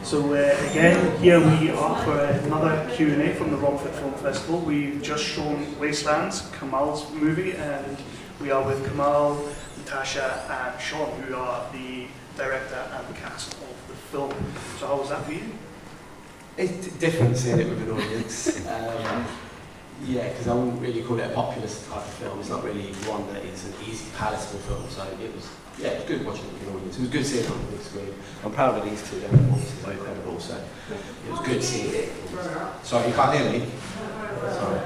So again, here we are for another Q&A from the Romford Film Festival. We've just shown Wastelands, Kemal's movie, and we are with Kemal, Natasha and Sean, who are the director and the cast of the film. So how was that for you? It's different seeing it with an audience. Yeah, because I wouldn't really call it a populist type of film. It's not really one that is an easy, palatable film. So it was, yeah, it was good watching it with an audience. It was good seeing it on the big screen. I'm proud of these two. Their performances are incredible. So it was good seeing it. Sorry, you can't hear me? Sorry.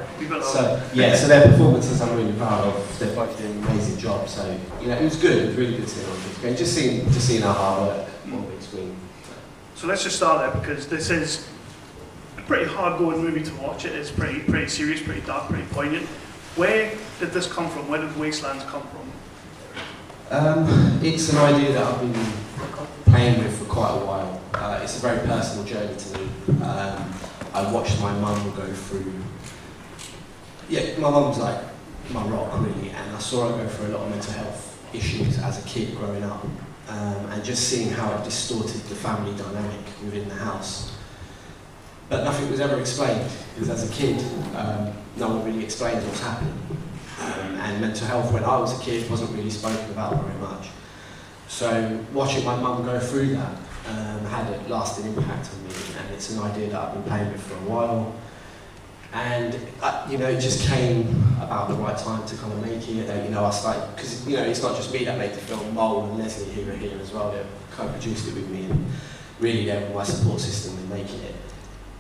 So their performances I'm really proud of. They're both doing an amazing job. So it was good. It was really good seeing it on the big screen. Just seeing our hard work on the big screen. So let's just start there, because this is a pretty hard-going movie to watch. It is pretty serious, pretty dark, pretty poignant. Where did this come from? Where did Wastelands come from? It's an idea that I've been playing with for quite a while. It's a very personal journey to me. I watched my mum go through. Yeah, my mum's like my rock really, and I saw her go through a lot of mental health issues as a kid growing up, and just seeing how it distorted the family dynamic within the house. But nothing was ever explained, because as a kid, no one really explained what's happening. And mental health, when I was a kid, wasn't really spoken about very much. So watching my mum go through that had a lasting impact on me, and it's an idea that I've been playing with for a while. And it just came about the right time to kind of making it. I started, because it's not just me that made the film. Mole and Leslie, who are here as well, they co-produced it with me, and really they were my support system in making it.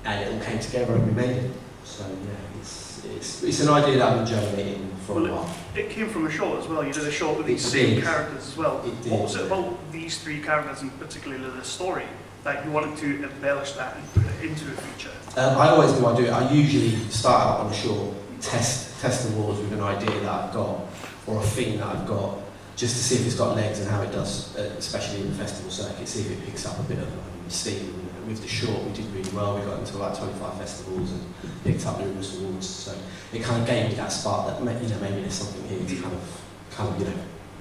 And it all came together and we made it. So yeah, it's an idea that I've been germinating for a while. It came from a short as well. You did a short with these same characters as well. What was it about these three characters, and particularly the story, that you wanted to embellish that and put it into a feature? I always do. I usually start out on a short, test the waters with an idea that I've got, or a theme that I've got, just to see if it's got legs and how it does, especially in the festival circuit, see if it picks up a bit of steam. And with the short, we did really well. We got into like 25 festivals and picked up numerous awards. So it kind of gave me that spark that maybe there's something here to kind of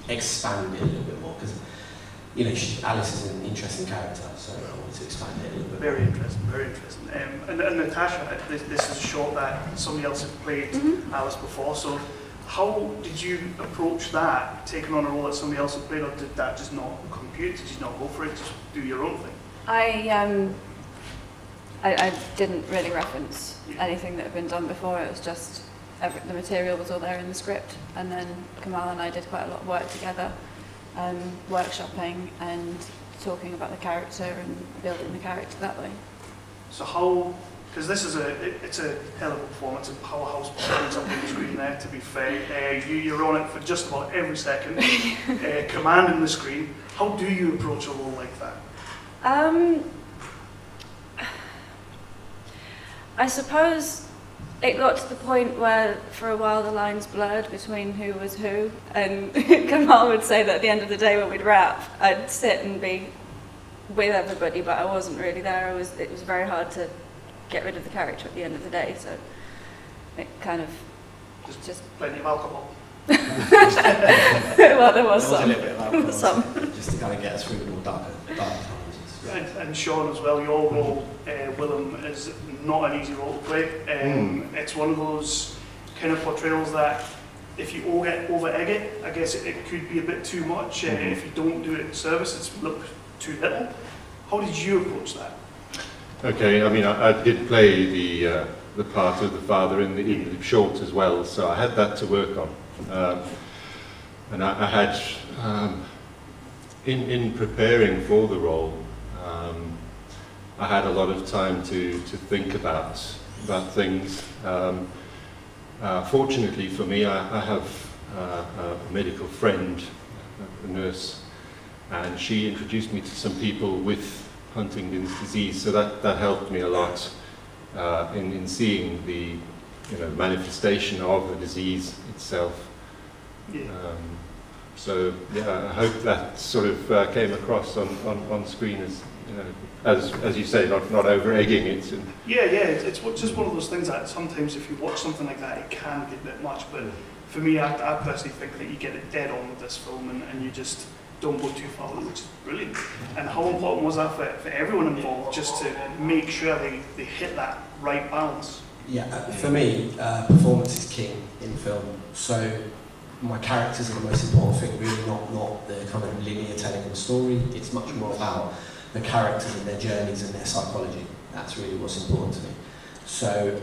expand it a little bit more, because Alice is an interesting character, so I wanted to expand it a little bit. Very interesting, very interesting. And Natasha, this is a short that somebody else had played Alice before. So how did you approach that, taking on a role that somebody else had played, or did that just not compute? Did you not go for it? Just do your own thing? I didn't really reference anything that had been done before. It was just the material was all there in the script, and then Kemal and I did quite a lot of work together, workshopping and talking about the character and building the character that way. So how? Because this is it's a hell of a performance, a powerhouse performance on the screen there, to be fair. You're on it for just about every second, commanding the screen. How do you approach a role like that? I suppose it got to the point where for a while the lines blurred between who was who, and Kemal would say that at the end of the day when we'd wrap, I'd sit and be with everybody, but I wasn't really there. It was very hard to get rid of the character at the end of the day, so it kind of just plenty of alcohol. Well, there was some. A little bit of alcohol, just to kind of get us through the more darker times. And Sean as well, your role, Willem, is not an easy role to play. It's one of those kind of portrayals that if you over-egg it, I guess it could be a bit too much. If you don't do it service, it's too little. How did you approach that? Okay, I mean, I did play the part of the father in the short as well, so I had that to work on. And I had, in preparing for the role, I had a lot of time to think about things. Fortunately for me, I have a medical friend, a nurse, and she introduced me to some people with Huntington's disease, so that helped me a lot in seeing the manifestation of the disease itself. Yeah. So yeah, I hope that sort of came across on screen as you say, not over-egging it. It's just one of those things that sometimes if you watch something like that, it can get a bit much. But for me, I personally think that you get it dead on with this film, and you just don't go too far, which is brilliant. And how important was that for everyone involved, just to make sure they hit that right balance? Yeah, for me, performance is king in film. So my characters are the most important thing, really, not the kind of linear telling of the story. It's much more about the characters and their journeys and their psychology. That's really what's important to me. So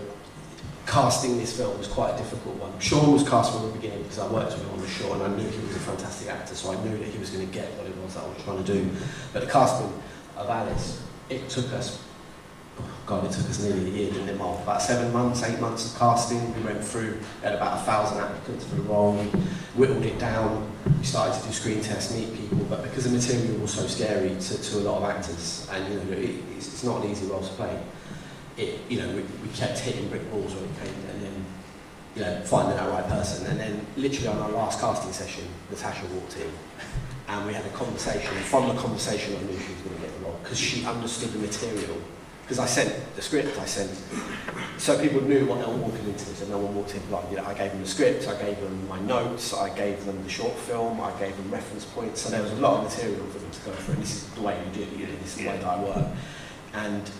casting this film was quite a difficult one. Sean was cast from the beginning because I worked with him on the show and I knew he was a fantastic actor, so I knew that he was going to get what it was that I was trying to do. But the casting of Alice, it took us nearly a year, didn't it, Mark? About 7 months, 8 months of casting. We went through, we had about 1,000 applicants for the role. We whittled it down. We started to do screen tests, meet people, but because the material was so scary to a lot of actors, and it's not an easy role to play. We kept hitting brick walls when it came, and then finding that right person. And then literally on our last casting session, Natasha walked in, and we had a conversation. And from the conversation, I knew she was going to get the role because she understood the material. Because I sent the script, so people knew what they were walking into, so no one walked in blind. I gave them the script, I gave them my notes, I gave them the short film, I gave them reference points, so there was a lot of material for them to go through, and this is the way we do it, this is the way that I work. And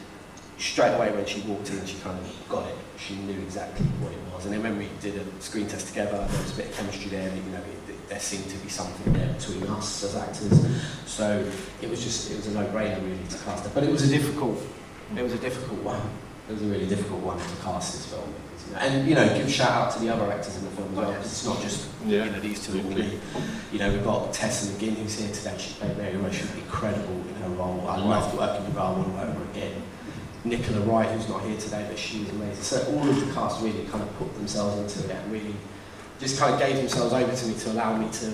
straight away when she walked in, she kind of got it, she knew exactly what it was. And then when we did a screen test together, there was a bit of chemistry there, there seemed to be something there between us as actors. So it was a no-brainer really to cast her, but it was a difficult one. It was a really difficult one to cast this film. And give shout out to the other actors in the film as well, because it's not just these two and me. We've got Tessa McGinn who's here today. She's played Mary Rose. She's incredible in her role. I loved working with her. I want to work with her again. Nicola Wright, who's not here today, but she was amazing. So all of the cast really kind of put themselves into it and really just kind of gave themselves over to me to allow me to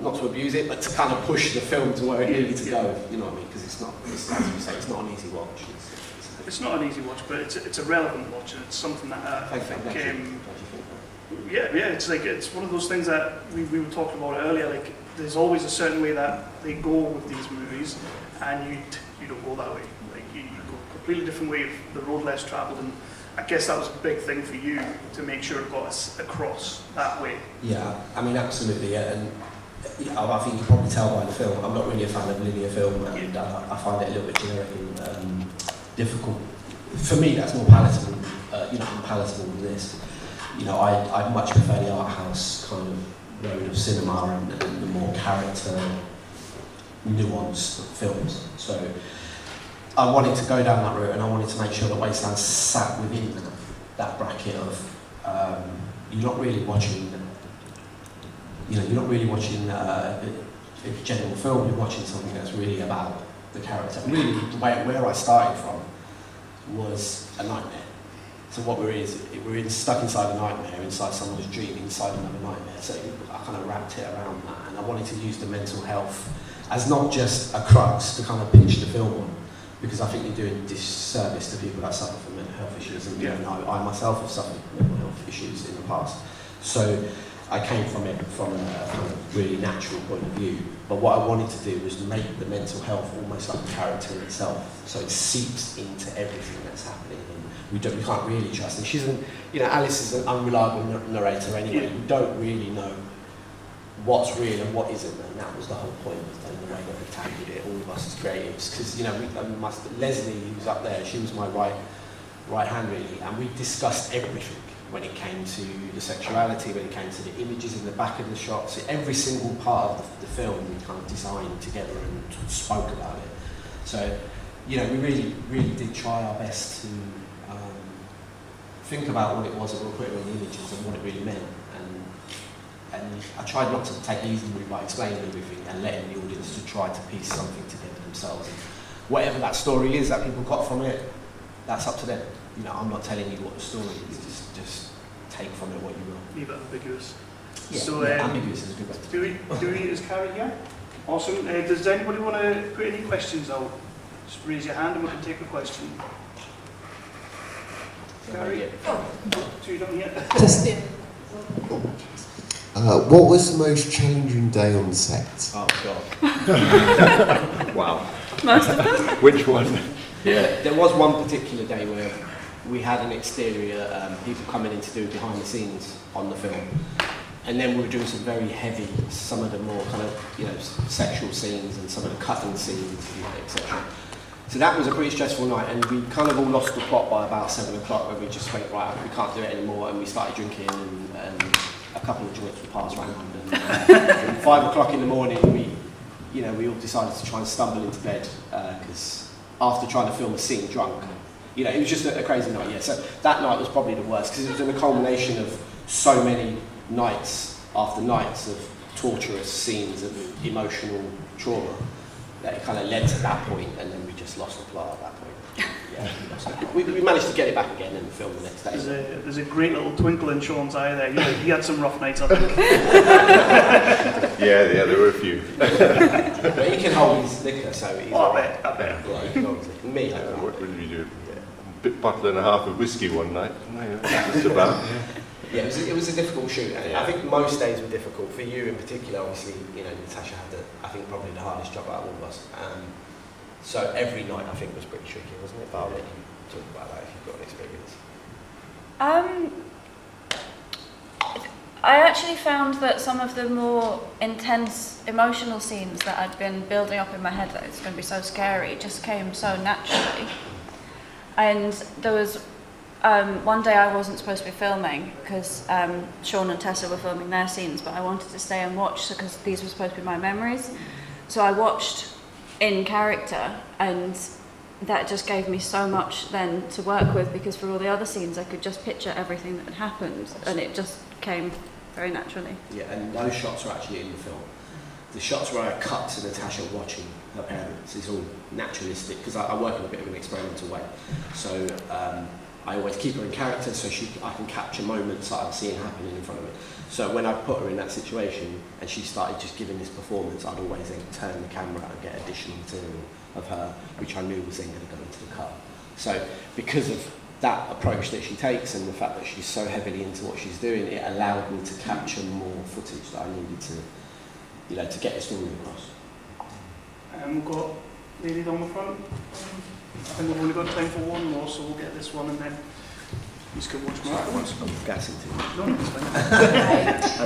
not to abuse it, but to kind of push the film to where it needed to go. You know what I mean? Because as you say, it's not an easy watch. It's not an easy watch, but it's a relevant watch, and it's something that I think. It's one of those things that we were talking about earlier. Like, there's always a certain way that they go with these movies, and you don't go that way. Like, you go a completely different way, the road less travelled, and I guess that was a big thing for you to make sure it got us across that way. Yeah, I mean, absolutely, yeah. And I think you can probably tell by the film, I'm not really a fan of linear film, and I find it a little bit generic and difficult. For me, that's more palatable, unpalatable than this. I much prefer the art house kind of road of cinema and the more character nuanced films. So I wanted to go down that route, and I wanted to make sure that Wastelands sat within that bracket of you're not really watching a general film. You're watching something that's really about the character. Really, where I started from was a nightmare. So what we're stuck inside a nightmare, inside someone's dream, inside another nightmare. So I kind of wrapped it around that, and I wanted to use the mental health as not just a crux to kind of pitch the film on, because I think you're doing disservice to people that suffer from mental health issues, and I myself have suffered from mental health issues in the past. So I came from it from a kind of really natural point of view. But what I wanted to do was to make the mental health almost like a character in itself, so it seeps into everything that's happening. And we can't really trust her. She's Alice is an unreliable narrator anyway. We don't really know what's real and what isn't, and that was the whole point of the way that we tackled it, all of us as creatives. Because Leslie, who was up there, she was my right hand really, and we discussed everything when it came to the sexuality, when it came to the images in the back of the shots. Every single part of the film we kind of designed together and spoke about it. So, we really, really did try our best to think about what it was that we were putting on the images and what it really meant. And I tried not to take the easy route by explaining everything and letting the audience to try to piece something together themselves. And whatever that story is that people got from it, that's up to them. I'm not telling you what the story is, just take from it what you will. Leave it ambiguous. Yeah, so, ambiguous is a good way. Do we is Carrie here? Awesome. Does anybody want to put any questions out? Just raise your hand and we can take a question. Carrie? So you don't yet? Just in. What was the most challenging day on set? Oh, God. Wow. Most of them? Which one? Yeah, there was one particular day where we had an exterior, people coming in to do behind the scenes on the film. and then we were doing some very heavy, some of the more kind of, you know, sexual scenes and some of the cutting scenes, etc. So that was a pretty stressful night, and we kind of all lost the plot by about 7 o'clock, where we just went, right, we can't do it anymore, and we started drinking, and a couple of joints were passed around, and 5 o'clock in the morning, we all decided to try and stumble into bed, because after trying to film a scene drunk, you know, it was just a crazy night, yeah. So that night was probably the worst, because it was in a culmination of so many nights after nights of torturous scenes of emotional trauma, that it kind of led to that point, and then we just lost the plot at that point. Yeah, we managed to get it back again and film the next day. There's a great little twinkle in Sean's eye there. He had some rough nights, I think. Yeah, there were a few. But he can hold his liquor, so he's I bet. Yeah, he can hold his liquor. Me, What did we do? A bottle and a half of whiskey one night. Just about. Yeah, it was a difficult shoot. And I think most days were difficult. For you in particular, obviously, you know, Natasha had I think probably the hardest job out of all of us. So every night I think was pretty tricky, wasn't it? But I'll let you talk about that if you've got an experience. I actually found that some of the more intense emotional scenes that I'd been building up in my head that it's going to be so scary just came so naturally. And there was one day I wasn't supposed to be filming because Sean and Tessa were filming their scenes, but I wanted to stay and watch because these were supposed to be my memories. So I watched in character, and that just gave me so much then to work with, because for all the other scenes I could just picture everything that had happened, and it just came very naturally. Yeah, and those shots are actually in the film. The shots where I cut to Natasha watching her parents is all naturalistic, because I work in a bit of an experimental way. So I always keep her in character so I can capture moments that I'm seeing happening in front of me. So when I put her in that situation and she started just giving this performance, I'd always then turn the camera and get additional material of her, which I knew was then going to go into the cut. So because of that approach that she takes and the fact that she's so heavily into what she's doing, it allowed me to capture more footage that I needed to, you know, to get the story across. We've got lady down the front. I think we've only got time for one more, so we'll get this one and then you can watch more. I'm gassing too much. No, it's fine.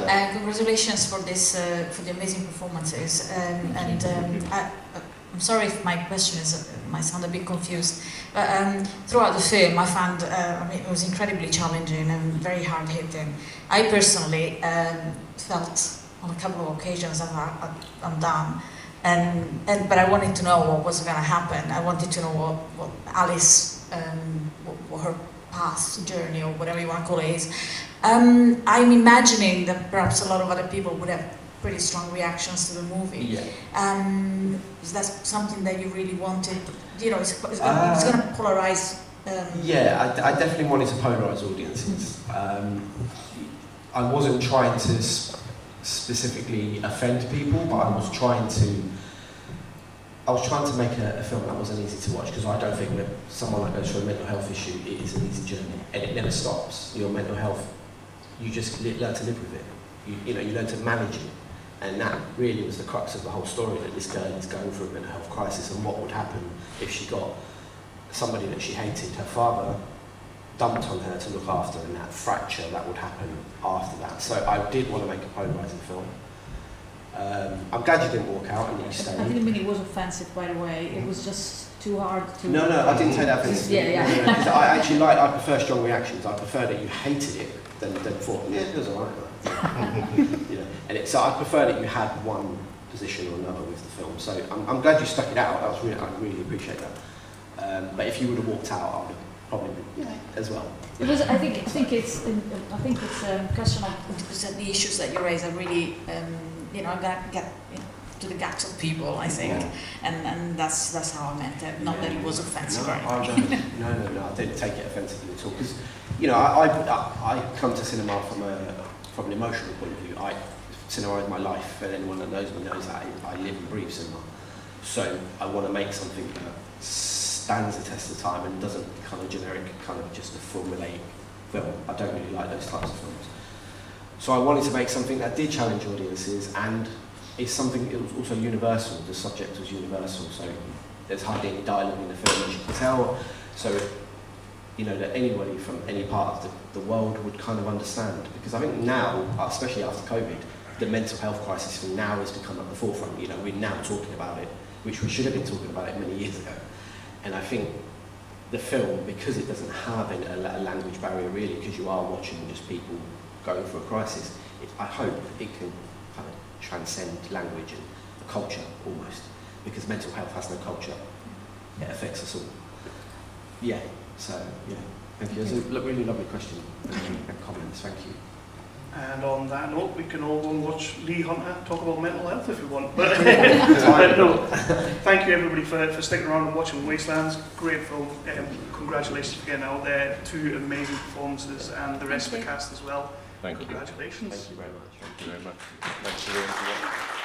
Hi. Congratulations for this, for the amazing performances. I'm sorry if my question might sound a bit confused, but throughout the film I found it was incredibly challenging and very hard hitting. I personally felt on a couple of occasions I'm done. But I wanted to know what was going to happen. I wanted to know what Alice, what her path, journey, or whatever you want to call it is. I'm imagining that perhaps a lot of other people would have pretty strong reactions to the movie. Yeah. Is that something that you really wanted? You know, it's going to polarize. Yeah, I definitely wanted to polarize audiences. I wasn't trying to specifically offend people, but I was trying to make a film that wasn't easy to watch, because I don't think that someone that goes through a mental health issue, it is an easy journey, and it never stops. Your mental health, you just learn to live with it. You learn to manage it, and that really was the crux of the whole story, that this girl is going through a mental health crisis, and what would happen if she got somebody that she hated, her father, dumped on her to look after, and that fracture that would happen after that. So I did want to make a polarising film. I'm glad you didn't walk out and you stayed. I didn't mean it was offensive, by the way. It was just too hard to... No, I didn't take that offensively. Yeah. Because I actually I prefer strong reactions. I prefer that you hated it than thought, yeah, it was alright. And so I prefer that you had one position or another with the film. So I'm glad you stuck it out. I really appreciate that. But if you would have walked out, I would have probably as well. It was. I think it's a question of The issues that you raise are really, get to the gaps of people, I think, and that's how I meant it. Not that it was offensive. No, I didn't take it offensively at all, because I come to cinema from an emotional point of view. Cinema is my life, and anyone that knows me knows that I live and breathe cinema. So I want to make something that stands the test of time and doesn't become a generic, kind of just a formulaic film. I don't really like those types of films. So I wanted to make something that did challenge audiences, and it's something that was also universal. The subject was universal, so there's hardly any dialogue in the film, as you can tell. So that anybody from any part of the world would kind of understand. Because I think now, especially after COVID, the mental health crisis thing now has become at the forefront. We're now talking about it, which we should have been talking about it many years ago. And I think the film, because it doesn't have a language barrier really, because you are watching just people going through a crisis, I hope it can kind of transcend language and the culture almost, because mental health has no culture. It affects us all. Yeah, so, yeah, thank you. It was a really lovely question and comments, thank you. And on that note, we can all go and watch Lee Hunter talk about mental health if we want. But no, thank you everybody for sticking around and watching Wastelands. Great film. Congratulations for getting out there. 2 amazing performances, and the rest of the cast as well. Thank you. Congratulations. Thank you very much. Thank you very much. Thanks for the